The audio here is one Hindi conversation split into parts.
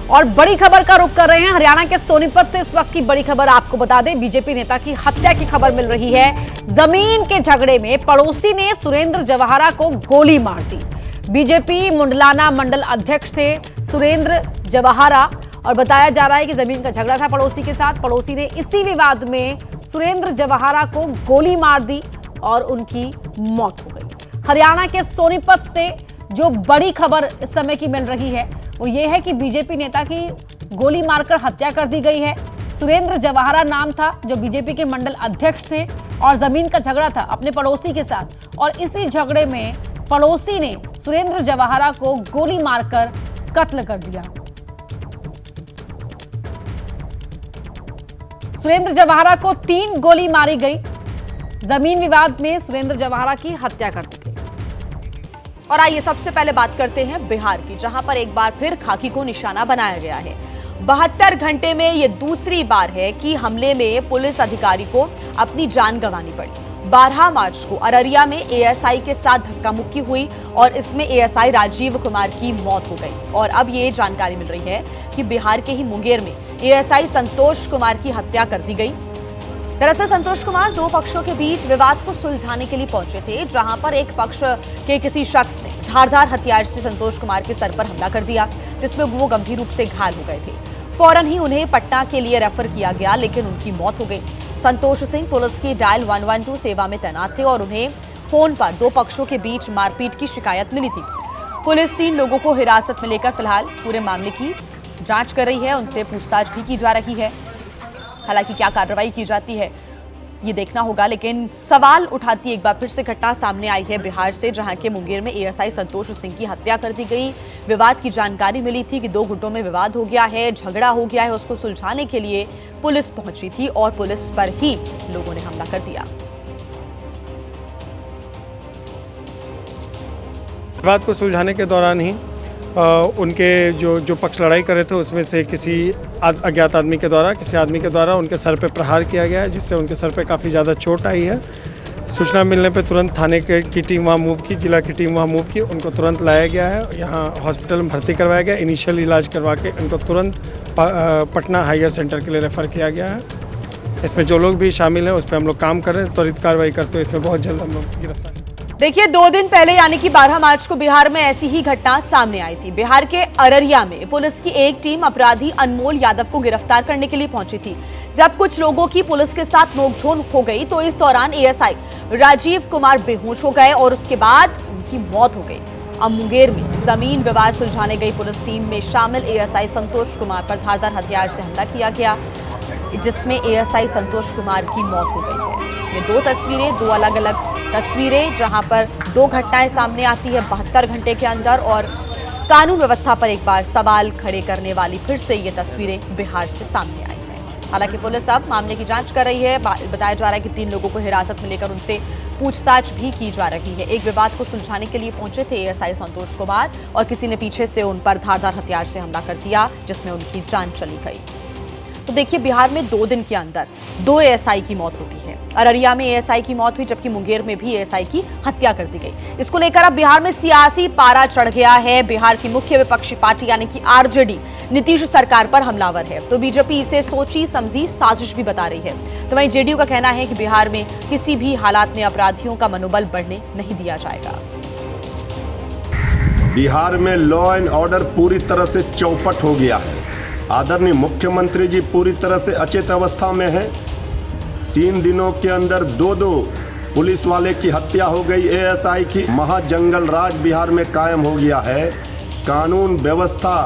और बड़ी खबर का रुख कर रहे हैं हरियाणा के सोनीपत से। इस वक्त की बड़ी खबर आपको बता दें, बीजेपी नेता की हत्या की खबर मिल रही है। जमीन के झगड़े में पड़ोसी ने सुरेंद्र जवाहरा को गोली मार दी। बीजेपी मुंडलाना मंडल अध्यक्ष थे सुरेंद्र जवाहरा और बताया जा रहा है कि जमीन का झगड़ा था पड़ोसी के साथ। पड़ोसी ने इसी विवाद में सुरेंद्र जवाहरा को गोली मार दी और उनकी मौत हो गई। हरियाणा के सोनीपत से जो बड़ी खबर इस समय की मिल रही है वो ये है कि बीजेपी नेता की गोली मारकर हत्या कर दी गई है। सुरेंद्र जवाहरा नाम था, जो बीजेपी के मंडल अध्यक्ष थे और जमीन का झगड़ा था अपने पड़ोसी के साथ। और इसी झगड़े में पड़ोसी ने सुरेंद्र जवाहरा को गोली मारकर कत्ल कर दिया। सुरेंद्र जवाहरा को 3 गोली मारी गई। जमीन विवाद में सुरेंद्र जवाहरा की हत्या कर दी गई। और आइए सबसे पहले बात करते हैं बिहार की, जहां पर एक बार फिर खाकी को निशाना बनाया गया है। 72 घंटे में यह दूसरी बार है कि हमले में पुलिस अधिकारी को अपनी जान गंवानी पड़ी। 12 मार्च को अररिया में एएसआई के साथ धक्का मुक्की हुई और इसमें एएसआई राजीव कुमार की मौत हो गई। और अब ये जानकारी मिल रही है कि बिहार के ही मुंगेर में एएसआई संतोष कुमार की हत्या कर दी गई। दरअसल संतोष कुमार 2 पक्षों के बीच विवाद को सुलझाने के लिए पहुंचे थे, जहां पर एक पक्ष के किसी शख्स ने धारदार हथियार से संतोष कुमार के सर पर हमला कर दिया, जिसमें वो गंभीर रूप से घायल हो गए थे। फौरन ही उन्हें पटना के लिए रेफर किया गया, लेकिन उनकी मौत हो गई। संतोष सिंह पुलिस की डायल 112 सेवा में तैनात थे और उन्हें फोन पर 2 पक्षों के बीच मारपीट की शिकायत मिली थी। पुलिस 3 लोगों को हिरासत में लेकर फिलहाल पूरे मामले की जांच कर रही है, उनसे पूछताछ भी की जा रही है। हालांकि क्या कार्रवाई की जाती है ये देखना होगा, लेकिन सवाल उठाती एक बार फिर से घटना सामने आई है बिहार से, जहां के मुंगेर में एएसआई संतोष सिंह की हत्या कर दी गई। विवाद की जानकारी मिली थी कि 2 गुटों में विवाद हो गया है, झगड़ा हो गया है। उसको सुलझाने के लिए पुलिस पहुंची थी और पुलिस पर ही लोगों ने हमला कर दिया। विवाद को सुलझाने के दौरान ही उनके जो पक्ष लड़ाई कर रहे थे उसमें से किसी अज्ञात आदमी के द्वारा किसी आदमी के द्वारा उनके सर पे प्रहार किया गया है, जिससे उनके सर पे काफ़ी ज़्यादा चोट आई है। सूचना मिलने पे तुरंत थाने की टीम वहाँ मूव की, जिला की टीम वहाँ मूव की। उनको तुरंत लाया गया है, यहाँ हॉस्पिटल में भर्ती करवाया गया। इनिशियल इलाज करवा के उनको तुरंत पटना हायर सेंटर के लिए रेफ़र किया गया है। इसमें जो लोग भी शामिल हैं उस पर हम लोग काम कर रहे हैं, त्वरित कार्रवाई करते हुए इसमें बहुत जल्द हम लोग गिरफ्तार। देखिए 2 दिन पहले यानी कि 12 मार्च को बिहार में ऐसी ही घटना सामने आई थी। बिहार के अररिया में पुलिस की एक टीम अपराधी अनमोल यादव को गिरफ्तार करने के लिए पहुंची थी। जब कुछ लोगों की पुलिस के साथ नोकझोंक हो गई तो इस दौरान एएसआई राजीव कुमार बेहोश हो गए और उसके बाद उनकी मौत हो गई। अब मुंगेर में जमीन विवाद सुलझाने गई पुलिस टीम में शामिल एएसआई संतोष कुमार पर धारदार हथियार से हमला किया गया, जिसमें एएसआई संतोष कुमार की मौत हो गई है। ये 2 तस्वीरें, 2 अलग अलग तस्वीरें, जहां पर 2 घटनाएं सामने आती है 72 घंटे के अंदर। और कानून व्यवस्था पर एक बार सवाल खड़े करने वाली फिर से ये तस्वीरें बिहार से सामने आई हैं। हालांकि पुलिस अब मामले की जांच कर रही है। बताया जा रहा है कि 3 लोगों को हिरासत में लेकर उनसे पूछताछ भी की जा रही है। एक विवाद को सुलझाने के लिए पहुंचे थे एएसआई संतोष कुमार और किसी ने पीछे से उन पर धारदार हथियार से हमला कर दिया, जिसमें उनकी जान चली गई। तो देखिए बिहार में 2 दिन के अंदर 2 एएसआई की मौत होती है। अररिया में एएसआई की मौत हुई, जबकि मुंगेर में भी एएसआई की हत्या कर दी गई। इसको लेकर अब बिहार में सियासी पारा चढ़ गया है। बिहार की मुख्य विपक्षी पार्टी यानी कि आरजेडी नीतीश सरकार पर हमलावर है, तो बीजेपी इसे सोची समझी साजिश भी बता रही है। तो वहीं जेडीयू का कहना है कि बिहार में किसी भी हालात में अपराधियों का मनोबल बढ़ने नहीं दिया जाएगा। बिहार में लॉ एंड ऑर्डर पूरी तरह से चौपट हो गया है। आदरणीय मुख्यमंत्री जी पूरी तरह से अचेत अवस्था में है। 3 दिनों के अंदर 2 पुलिस वाले की हत्या हो गई। एएसआई की महाजंगल राज बिहार में कायम हो गया है। कानून व्यवस्था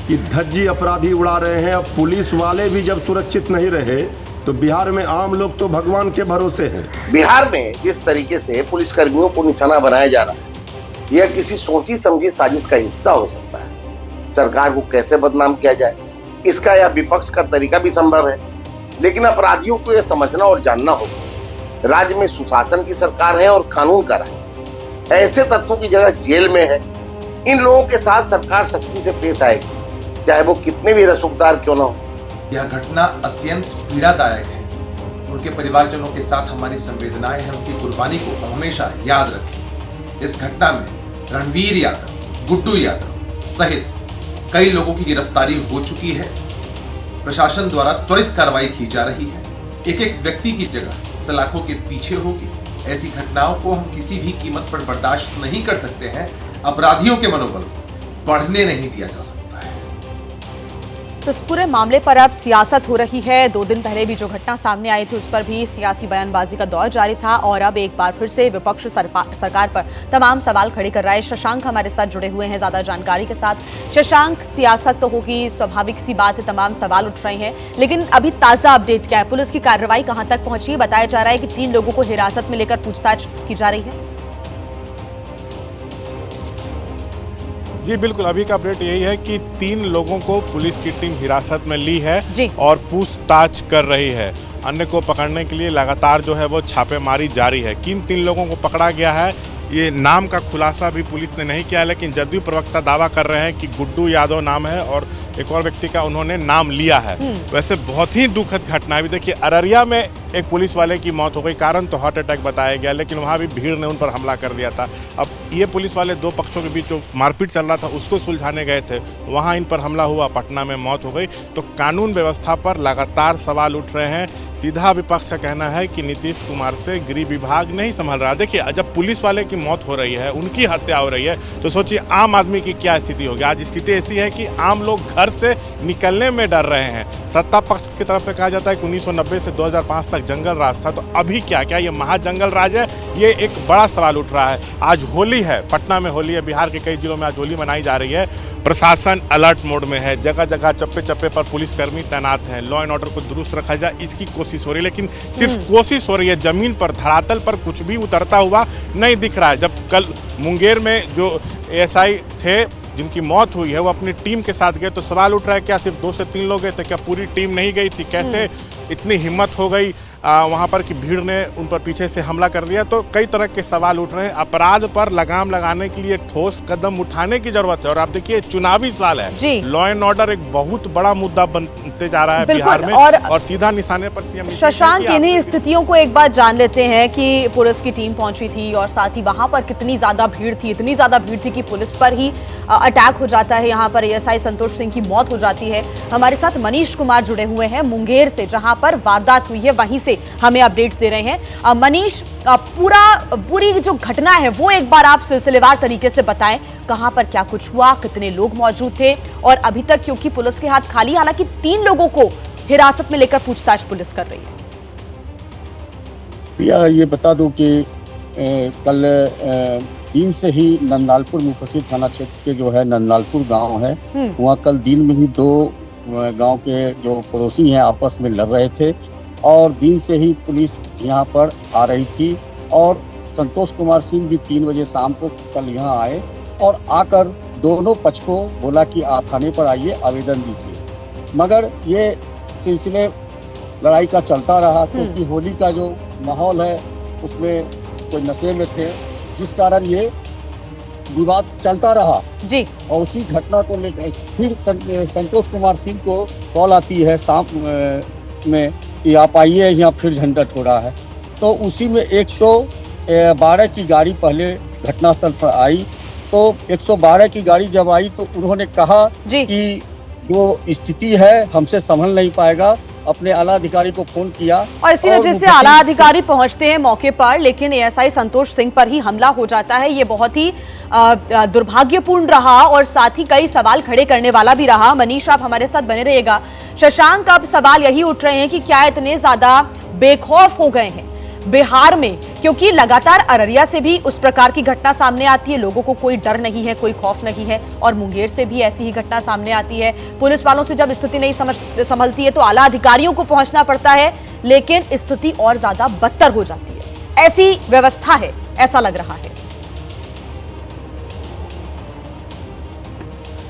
की धज्जी अपराधी उड़ा रहे हैं। अब पुलिस वाले भी जब सुरक्षित नहीं रहे तो बिहार में आम लोग तो भगवान के भरोसे हैं। बिहार में जिस तरीके से पुलिसकर्मियों को निशाना बनाया जा रहा है, यह किसी सोची समझी साजिश का हिस्सा हो सकता है। सरकार को कैसे बदनाम किया जाए, इसका यह विपक्ष का तरीका भी संभव है, लेकिन अपराधियों को यह समझना और जानना होगा राज्य में सुशासन की सरकार है और कानून का राज। ऐसे तत्वों की जगह जेल में है। इन लोगों के साथ सरकार सख्ती से पेश आएगी, चाहे वो कितने भी रसूखदार क्यों ना हो। यह घटना अत्यंत पीड़ादायक है। उनके परिवारजनों के साथ हमारी संवेदनाएं हैं। उनकी कुर्बानी को हमेशा याद रखें। इस घटना में रणवीर यादव, गुड्डू यादव सहित कई लोगों की गिरफ्तारी हो चुकी है। प्रशासन द्वारा त्वरित कार्रवाई की जा रही है। एक एक व्यक्ति की जगह सलाखों के पीछे होगी। ऐसी घटनाओं को हम किसी भी कीमत पर बर्दाश्त नहीं कर सकते हैं। अपराधियों के मनोबल को बढ़ने नहीं दिया जा सकता है। तो इस पूरे मामले पर अब सियासत हो रही है। 2 दिन पहले भी जो घटना सामने आई थी उस पर भी सियासी बयानबाजी का दौर जारी था और अब एक बार फिर से विपक्ष सरकार पर तमाम सवाल खड़े कर रहा है। शशांक हमारे साथ जुड़े हुए हैं ज्यादा जानकारी के साथ। शशांक, सियासत तो होगी, स्वाभाविक सी बात है, तमाम सवाल उठ रहे हैं, लेकिन अभी ताजा अपडेट क्या है? पुलिस की कार्रवाई कहां तक पहुंची है? बताया जा रहा है कि 3 लोगों को हिरासत में लेकर पूछताछ की जा रही है। जी बिल्कुल, अभी का अपडेट यही है कि 3 लोगों को पुलिस की टीम हिरासत में ली है और पूछताछ कर रही है। अन्य को पकड़ने के लिए लगातार जो है वो छापेमारी जारी है। किन 3 लोगों को पकड़ा गया है, ये नाम का खुलासा भी पुलिस ने नहीं किया, लेकिन जदयू प्रवक्ता दावा कर रहे हैं कि गुड्डू यादव नाम है और एक और व्यक्ति का उन्होंने नाम लिया है। वैसे बहुत ही दुखद घटना है। अभी देखिए, अररिया में एक पुलिस वाले की मौत हो गई, कारण तो हार्ट अटैक बताया गया, लेकिन वहाँ भी भीड़ ने उन पर हमला कर दिया था। अब ये पुलिस वाले 2 पक्षों के बीच जो मारपीट चल रहा था उसको सुलझाने गए थे, वहाँ इन पर हमला हुआ, पटना में मौत हो गई। तो कानून व्यवस्था पर लगातार सवाल उठ रहे हैं। सीधा विपक्ष का कहना है कि नीतीश कुमार से गृह विभाग नहीं संभल रहा। देखिए, जब पुलिस वाले की मौत हो रही है, उनकी हत्या हो रही है, तो सोचिए आम आदमी की क्या स्थिति होगी। आज स्थिति ऐसी है कि आम लोग घर से निकलने में डर रहे हैं। सत्ता पक्ष की तरफ से कहा जाता है कि 1990 से 2005 तक जंगल राज था, तो अभी क्या ये महाजंगल राज है? ये एक बड़ा सवाल उठ रहा है। आज होली है, पटना में होली है, बिहार के कई जिलों में आज होली मनाई जा रही है। प्रशासन अलर्ट मोड में है, जगह जगह चप्पे चप्पे पर पुलिसकर्मी तैनात हैं। लॉ एंड ऑर्डर को दुरुस्त रखा जाए, इसकी कोशिश हो रही है, लेकिन सिर्फ कोशिश हो रही है, जमीन पर धरातल पर कुछ भी उतरता हुआ नहीं दिख रहा है। जब कल मुंगेर में जो एएसआई थे जिनकी मौत हुई है वो अपनी टीम के साथ गए, तो सवाल उठ रहा है क्या सिर्फ 2 से 3 लोग गए थे? क्या पूरी टीम नहीं गई थी? कैसे इतनी हिम्मत हो गई वहाँ पर कि भीड़ ने उन पर पीछे से हमला कर दिया? तो कई तरह के सवाल उठ रहे हैं। अपराध पर लगाम लगाने के लिए ठोस कदम उठाने की जरूरत है। और आप देखिए, चुनावी साल है, लॉ एंड ऑर्डर एक बहुत बड़ा मुद्दा बनते जा रहा है बिहार में, और सीधा निशाने पर सीएम शशांक, इन्हीं स्थितियों को एक बार जान लेते हैं कि पुलिस की टीम पहुंची थी और साथ ही वहां पर कितनी ज्यादा भीड़ थी। इतनी ज्यादा भीड़ थी कि पुलिस पर ही अटैक हो जाता है। यहाँ पर एएसआई संतोष सिंह की मौत हो जाती है। हमारे साथ मनीष कुमार जुड़े हुए हैं मुंगेर से, जहां पर वारदात हुई है, वहीं से हमें अपडेट्स दे रहे हैं। मनीष, पूरी जो घटना है वो एक बार आप सिलसिलेवार तरीके से बताएं। कहां पर क्या कुछ हुआ, कितने लोग मौजूद थे, और अभी तक क्योंकि पुलिस के हाथ खाली, हालांकि 3 लोगों को हिरासत में लेकर पूछताछ पुलिस कर रही है। ये बता दूं कि कल दिन से ही नंदालपुर मुफस्सिल थाना क्षेत्र के जो है नंदालपुर गांव है, वहाँ कल दिन में ही 2 गांव के जो पड़ोसी हैं आपस में लड़ रहे थे और दिन से ही पुलिस यहाँ पर आ रही थी। और संतोष कुमार सिंह भी 3 बजे शाम को कल यहाँ आए और आकर दोनों पक्ष को बोला कि आप थाने पर आइए, आवेदन दीजिए। मगर ये सिलसिले लड़ाई का चलता रहा, क्योंकि होली का जो माहौल है उसमें कोई नशे में थे, जिस कारण ये विवाद चलता रहा जी। और उसी घटना को लेकर फिर संतोष कुमार सिंह को कॉल आती है शाम में कि आप आइए, यहाँ फिर झंझट हो रहा है। तो उसी में 112 की गाड़ी पहले घटनास्थल पर आई। तो 112 की गाड़ी जब आई तो उन्होंने कहा कि जो स्थिति है हमसे संभल नहीं पाएगा, अपने आला अधिकारी को फोन किया और इसी वजह से आला अधिकारी पहुंचते हैं मौके पर, लेकिन एएसआई संतोष सिंह पर ही हमला हो जाता है। ये बहुत ही दुर्भाग्यपूर्ण रहा और साथ ही कई सवाल खड़े करने वाला भी रहा। मनीष, आप हमारे साथ बने रहिएगा। शशांक, अब सवाल यही उठ रहे हैं कि क्या इतने ज्यादा बेखौफ हो गए हैं बिहार में, क्योंकि लगातार अररिया से भी उस प्रकार की घटना सामने आती है, लोगों को कोई डर नहीं है, कोई खौफ नहीं है, और मुंगेर से भी ऐसी ही घटना सामने आती है। पुलिस वालों से जब स्थिति नहीं संभलती है तो आला अधिकारियों को पहुंचना पड़ता है, लेकिन स्थिति और ज्यादा बदतर हो जाती है। ऐसी व्यवस्था है, ऐसा लग रहा है।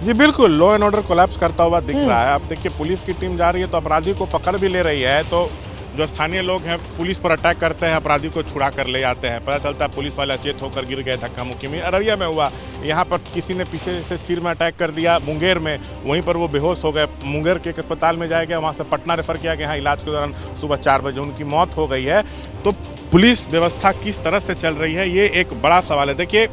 जी बिल्कुल, लॉ एंड ऑर्डर कोलैप्स करता हुआ दिख रहा है। अब देखिए, पुलिस की टीम जा रही है तो अपराधी को पकड़ भी ले रही है, तो जो स्थानीय लोग हैं पुलिस पर अटैक करते हैं, अपराधी को छुड़ा कर ले जाते हैं। पता चलता है पुलिस वाले अचेत होकर गिर गए, धक्का मुक्की में। अररिया में हुआ, यहाँ पर किसी ने पीछे से सिर में अटैक कर दिया। मुंगेर में वहीं पर वो बेहोश हो गए, मुंगेर के एक अस्पताल में जाया गया, वहाँ से पटना रेफर किया गया। यहाँ इलाज के दौरान सुबह 4 बजे उनकी मौत हो गई है। तो पुलिस व्यवस्था किस तरह से चल रही है, ये एक बड़ा सवाल है। देखिए,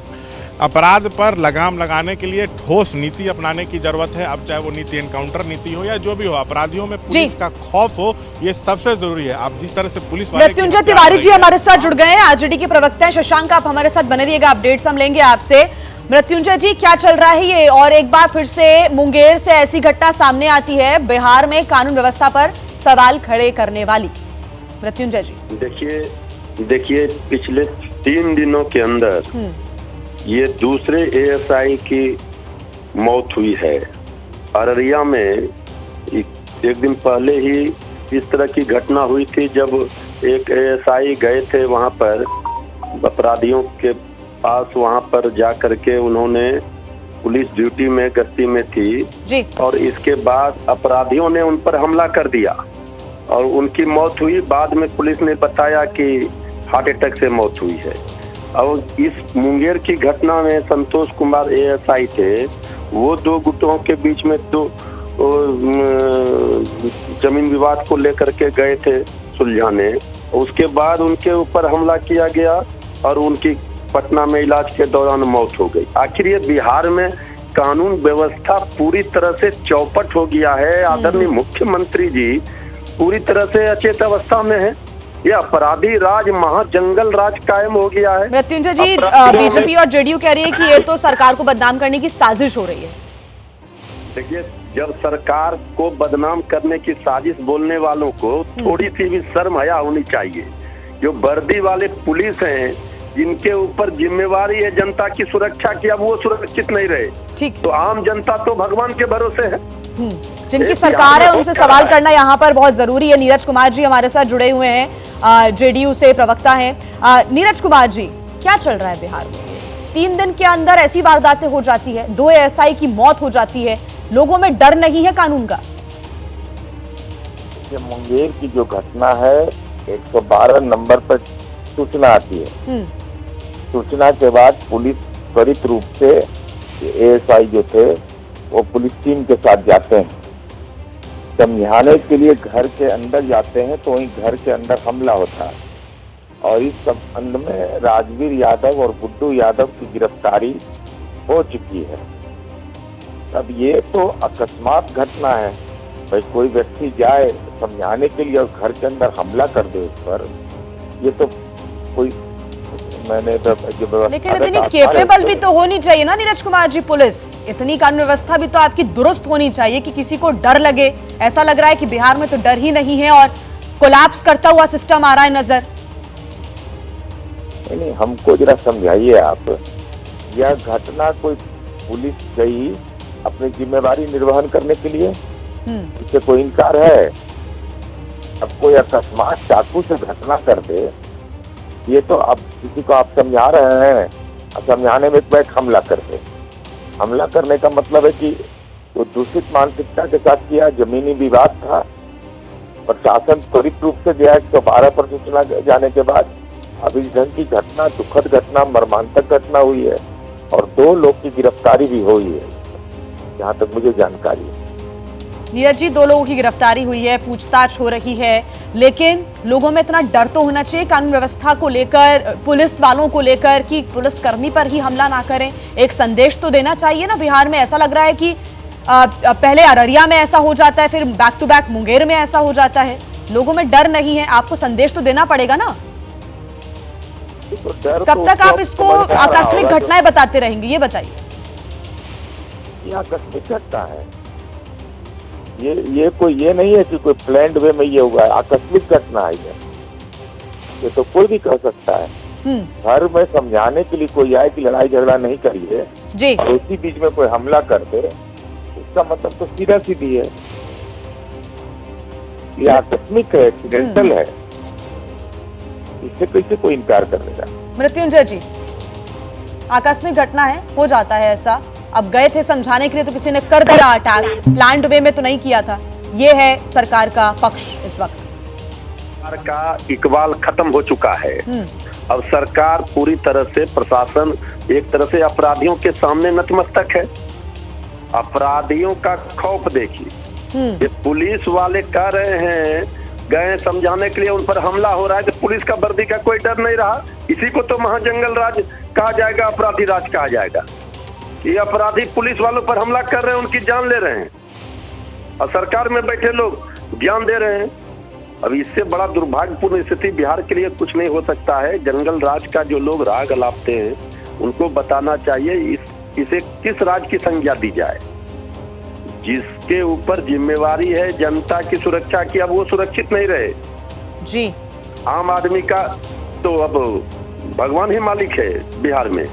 अपराध पर लगाम लगाने के लिए ठोस नीति अपनाने की जरूरत है। अब चाहे वो नीति एनकाउंटर नीति हो या जो भी हो, अपराधियों में पुलिस का खौफ हो, ये सबसे जरूरी है। आप जिस तरह से पुलिस वाले मृत्युंजय तिवारी जी हमारे साथ जुड़ गए हैं, आरजेडी के प्रवक्ता हैं। शशांक, आप हमारे साथ बने रहिएगा, अपडेट्स हम लेंगे आपसे। मृत्युंजय जी, क्या चल रहा है ये? और एक बार फिर से मुंगेर से ऐसी घटना सामने आती है, बिहार में कानून व्यवस्था पर सवाल खड़े करने वाली। मृत्युंजय जी, देखिए पिछले 3 दिनों के अंदर ये दूसरे एएसआई की मौत हुई है। अररिया में एक दिन पहले ही इस तरह की घटना हुई थी, जब एक एएसआई गए थे वहां पर अपराधियों के पास, वहां पर जा करके उन्होंने, पुलिस ड्यूटी में गश्ती में थी जी, और इसके बाद अपराधियों ने उन पर हमला कर दिया और उनकी मौत हुई। बाद में पुलिस ने बताया कि हार्ट अटैक से मौत हुई है। और इस मुंगेर की घटना में संतोष कुमार एएसआई थे, वो 2 गुटों के बीच में तो जमीन विवाद को लेकर के गए थे सुलझाने। उसके बाद उनके ऊपर हमला किया गया और उनकी पटना में इलाज के दौरान मौत हो गई। आखिर ये बिहार में कानून व्यवस्था पूरी तरह से चौपट हो गया है। आदरणीय मुख्यमंत्री जी पूरी तरह से अचेत अवस्था में है। ये अपराधी राज, महाजंगल राज कायम हो गया है। मृत्युंजय जी, बीजेपी और जेडीयू कह रही है कि ये तो सरकार को बदनाम करने की साजिश हो रही है। देखिए, जब सरकार को बदनाम करने की साजिश बोलने वालों को थोड़ी सी भी शर्म हया होनी चाहिए। जो वर्दी वाले पुलिस हैं, जिनके ऊपर जिम्मेवारी है जनता की सुरक्षा की, अब वो सुरक्षित नहीं रहे, ठीक, तो आम जनता तो भगवान के भरोसे है। जिनकी सरकार है उनसे सवाल करना यहाँ पर बहुत जरूरी है। नीरज कुमार जी हमारे साथ जुड़े हुए हैं, जेडीयू से प्रवक्ता हैं। नीरज कुमार जी, क्या चल रहा है बिहार में? 3 दिन के अंदर ऐसी वारदातें हो जाती है, 2 एएसआई की मौत हो जाती है, लोगों में डर नहीं है कानून का? मुंगेर की जो घटना है, 112 नंबर पर सूचना आती है। सूचना के बाद पुलिस त्वरित रूप से एएसआई जो थे वो पुलिस टीम के साथ जाते हैं, समझाने के लिए घर के अंदर जाते हैं, तो वहीं घर के अंदर हमला होता है और इस संबंध में राजवीर यादव और गुड्डू यादव की गिरफ्तारी हो चुकी है। अब ये तो अकस्मात घटना है, भाई कोई व्यक्ति जाए समझाने के लिए और घर के अंदर हमला कर दे उस पर, ये तो कोई लेकिन इतनी केपेबल भी तो होनी चाहिए ना नीरज कुमार जी पुलिस, इतनी कानून व्यवस्था भी तो आपकी दुरुस्त होनी चाहिए कि किसी को डर लगे। ऐसा लग रहा है कि बिहार में तो डर ही नहीं है और कोलैप्स करता हुआ सिस्टम आ रहा है नजर। नहीं, हमको जरा समझाइए आप, यह घटना कोई पुलिस गई अपनी जिम्मेवारी निर्वहन करने के लिए, इससे कोई इनकार है? अब कोई अकस्मात चाकू से घटना कर दे, ये तो अब किसी को आप समझा रहे हैं, समझाने में एक हमला करते, हमला करने का मतलब है कि वो दूषित मानसिकता के साथ किया, जमीनी विवाद था, प्रशासन त्वरित रूप से गया 112 पर सूचना जाने के बाद। अब इस ढंग की घटना, दुखद घटना, मर्मांतक घटना हुई है और 2 लोग की गिरफ्तारी भी हुई है, जहाँ तक मुझे जानकारी है। नीरज जी, 2 लोगों की गिरफ्तारी हुई है, पूछताछ हो रही है, लेकिन लोगों में इतना डर तो होना चाहिए कानून व्यवस्था को लेकर, पुलिस वालों को लेकर, कि पुलिसकर्मी पर ही हमला ना करें। एक संदेश तो देना चाहिए ना। बिहार में ऐसा लग रहा है कि पहले अररिया में ऐसा हो जाता है, फिर बैक टू बैक मुंगेर में ऐसा हो जाता है, लोगों में डर नहीं है। आपको संदेश तो देना पड़ेगा ना। कब तक आप इसको आकस्मिक घटनाएं बताते रहेंगे, ये बताइए। ये आकस्मिक घटना है, ये नहीं है कि कोई प्लान्ड वे में ये हुआ है, आकस्मिक घटना है ये तो कोई भी कर सकता है। घर में समझाने के लिए कोई आए कि लड़ाई झगड़ा नहीं करिए जी, और उसी बीच में कोई हमला कर दे, इसका मतलब तो सीधा सीधी है, ये आकस्मिक है, एक्सीडेंटल है, इससे कैसे कोई इनकार कर लेगा? मृत्युंजय जी, आकस्मिक घटना है, हो जाता है ऐसा। अब गए थे समझाने के लिए तो किसी ने कर दिया अटैक, प्लान्ड वे में तो नहीं किया था। ये है सरकार का पक्ष इस वक्त। सरकार का इकबाल खत्म हो चुका है। अब सरकार पूरी तरह से, प्रशासन एक तरह से अपराधियों के सामने नतमस्तक है। अपराधियों का खौफ देखिए, ये पुलिस वाले कह रहे हैं, गए समझाने के लिए, उन पर हमला हो रहा है, तो पुलिस का वर्दी का कोई डर नहीं रहा। इसी को तो महाजंगल राज कहा जाएगा, अपराधी राज कहा जाएगा। ये अपराधी पुलिस वालों पर हमला कर रहे हैं, उनकी जान ले रहे हैं, और सरकार में बैठे लोग ज्ञान दे रहे हैं। अब इससे बड़ा दुर्भाग्यपूर्ण स्थिति बिहार के लिए कुछ नहीं हो सकता है। जंगल राज का जो लोग राग अलापते हैं उनको बताना चाहिए इसे किस राज की संज्ञा दी जाए। जिसके ऊपर जिम्मेवारी है जनता की सुरक्षा की, अब वो सुरक्षित नहीं रहे जी। आम आदमी का तो अब भगवान ही मालिक है बिहार में।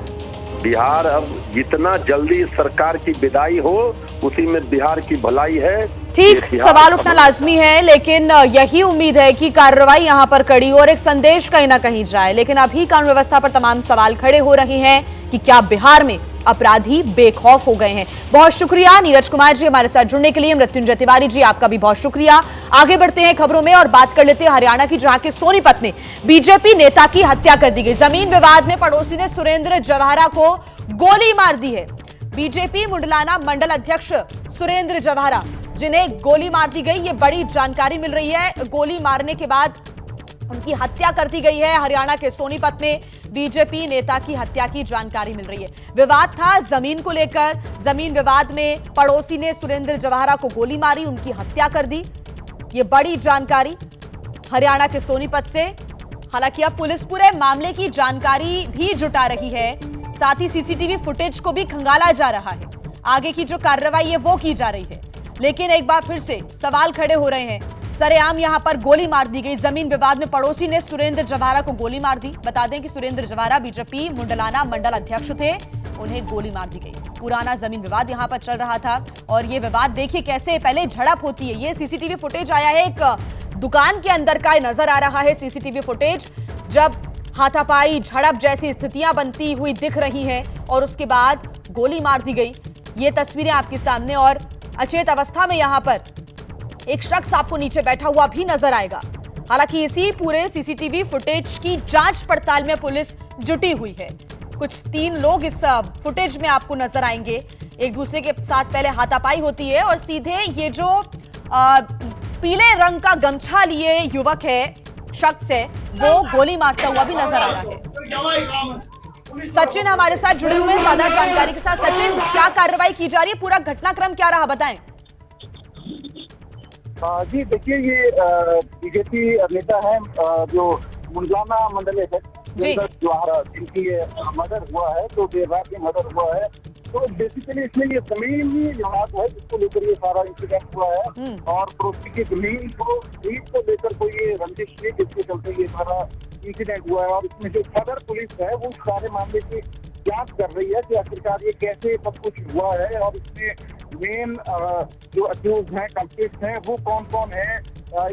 बिहार अब जितना जल्दी सरकार की विदाई हो उसी में बिहार की भलाई है। ठीक, सवाल उठना लाजमी है, लेकिन यही उम्मीद है कि कार्रवाई यहां पर कड़ी और एक संदेश कहीं ना कहीं जाए। लेकिन अभी कानून व्यवस्था पर तमाम सवाल खड़े हो रहे हैं कि क्या बिहार में अपराधी बेखौफ हो गए हैं। बहुत शुक्रिया नीरज कुमार जी हमारे साथ जुड़ने के लिए। मृत्युंजय तिवारी जी आपका भी बहुत शुक्रिया। आगे बढ़ते हैं खबरों में और बात कर लेते हैं हरियाणा की, जहां के सोनीपत में बीजेपी नेता की हत्या कर दी गई। जमीन विवाद में पड़ोसी ने सुरेंद्र जवाहरा को गोली मार दी है। बीजेपी मुंडलाना मंडल अध्यक्ष सुरेंद्र जवाहरा जिन्हें गोली मार दी गई, ये बड़ी जानकारी मिल रही है। गोली मारने के बाद उनकी हत्या कर दी गई है। हरियाणा के सोनीपत में बीजेपी नेता की हत्या की जानकारी मिल रही है। विवाद था जमीन को लेकर। जमीन विवाद में पड़ोसी ने सुरेंद्र जवाहरा को गोली मारी, उनकी हत्या कर दी। ये बड़ी जानकारी हरियाणा के सोनीपत से। हालांकि अब पुलिस पूरे मामले की जानकारी भी जुटा रही है, साथ ही सीसीटीवी फुटेज को भी खंगाला जा रहा है। आगे की जो कार्रवाई है वो की जा रही है। लेकिन एक बार फिर से सवाल खड़े हो रहे हैं। सरेआम यहां पर गोली मार दी गई। जमीन विवाद में पड़ोसी ने सुरेंद्र जवाहरा को गोली मार दी। बता दें कि सुरेंद्र जवाहरा बीजेपी मुंडलाना मंडल अध्यक्ष थे, उन्हें गोली मार दी गई। पुराना जमीन विवाद यहां पर चल रहा था और ये विवाद देखिए कैसे पहले झड़प होती है। ये सीसीटीवी फुटेज आया है, एक दुकान के अंदर का नजर आ रहा है सीसीटीवी फुटेज, जब हाथापाई झड़प जैसी स्थितियां बनती हुई दिख रही हैं और उसके बाद गोली मार दी गई। ये तस्वीरें आपके सामने और अचेत अवस्था में यहां पर एक शख्स आपको नीचे बैठा हुआ भी नजर आएगा। हालांकि इसी पूरे सीसीटीवी फुटेज की जांच पड़ताल में पुलिस जुटी हुई है। कुछ 3 लोग इस फुटेज में आपको नजर आएंगे, एक दूसरे के साथ पहले हाथापाई होती है और सीधे ये जो पीले रंग का गमछा लिए युवक है, शख्स है, वो गोली मारता हुआ भी नजर आ रहा है। सचिन हमारे साथ जुड़े हुए हैं ज्यादा जानकारी के साथ। सचिन, क्या कार्रवाई की जा रही है, पूरा घटनाक्रम क्या रहा, बताएं। जी देखिए, ये बीजेपी नेता है जो मुंडलाना मंडल जवाहरा, जिनकी मर्डर हुआ है, तो देर रात में मर्डर हुआ है। तो बेसिकली इसमें ये जमीनी विवाद है जिसको लेकर ये सारा इंसिडेंट हुआ है और पड़ोसी की जमीन को लेकर कोई ये रंजिश नहीं, जिसके चलते ये सारा इंसिडेंट हुआ है। और इसमें जो सदर पुलिस है वो सारे मामले की जांच कर रही है कि आखिरकार ये कैसे सब कुछ हुआ है और इसमें मेन जो अक्यूज हैं, कंप्लेंट हैं, वो कौन कौन है।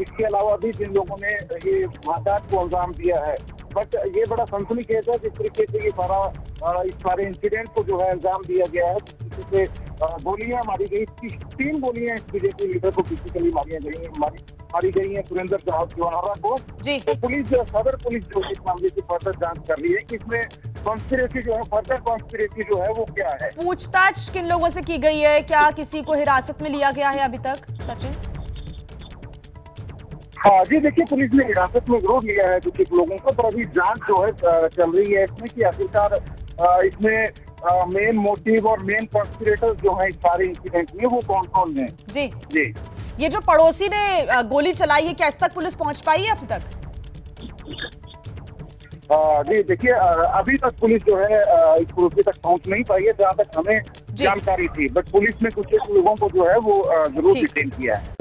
इसके अलावा भी जिन लोगों ने ये वारदात को अंजाम दिया है। बट ये बड़ा सनसनीखेज है जिस तरीके से ये इस सारे इंसिडेंट को जो है अंजाम दिया गया है, जिससे गोलियां मारी गई। 3 गोलियां इस बीजेपी लीडर को फिजिकली मारी गई हैं सुरेंद्र जवाहरा को। तो पुलिस, सदर पुलिस जो इस मामले की फर्दर जांच कर रही है कि इसमें कॉन्स्पिरेसी जो है, फर्दर कॉन्स्पिरेसी जो है वो क्या है। पूछताछ किन लोगों से की गई है, क्या किसी को हिरासत में लिया गया है अभी तक, सचिन? हाँ जी, देखिए पुलिस ने हिरासत में जरूर लिया है कुछ लोगों को, पर अभी जांच जो है चल रही है इसमें कि आखिरकार इसमें मेन मोटिव और मेन कॉन्स्पिरेटर जो है इस सारे इंसिडेंट में वो कौन कौन है। जी, ये जो पड़ोसी ने गोली चलाई है, क्या इस तक पुलिस पहुंच पाई है अभी तक? जी देखिए, अभी तक पुलिस जो है इस पड़ोसी तक पहुंच नहीं पाई है जहाँ तक हमें जानकारी थी। बट पुलिस ने कुछ लोगों को जो है वो जरूर डिटेन किया है।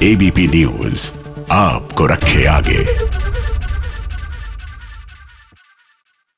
एबीपी न्यूज आपको रखे आगे।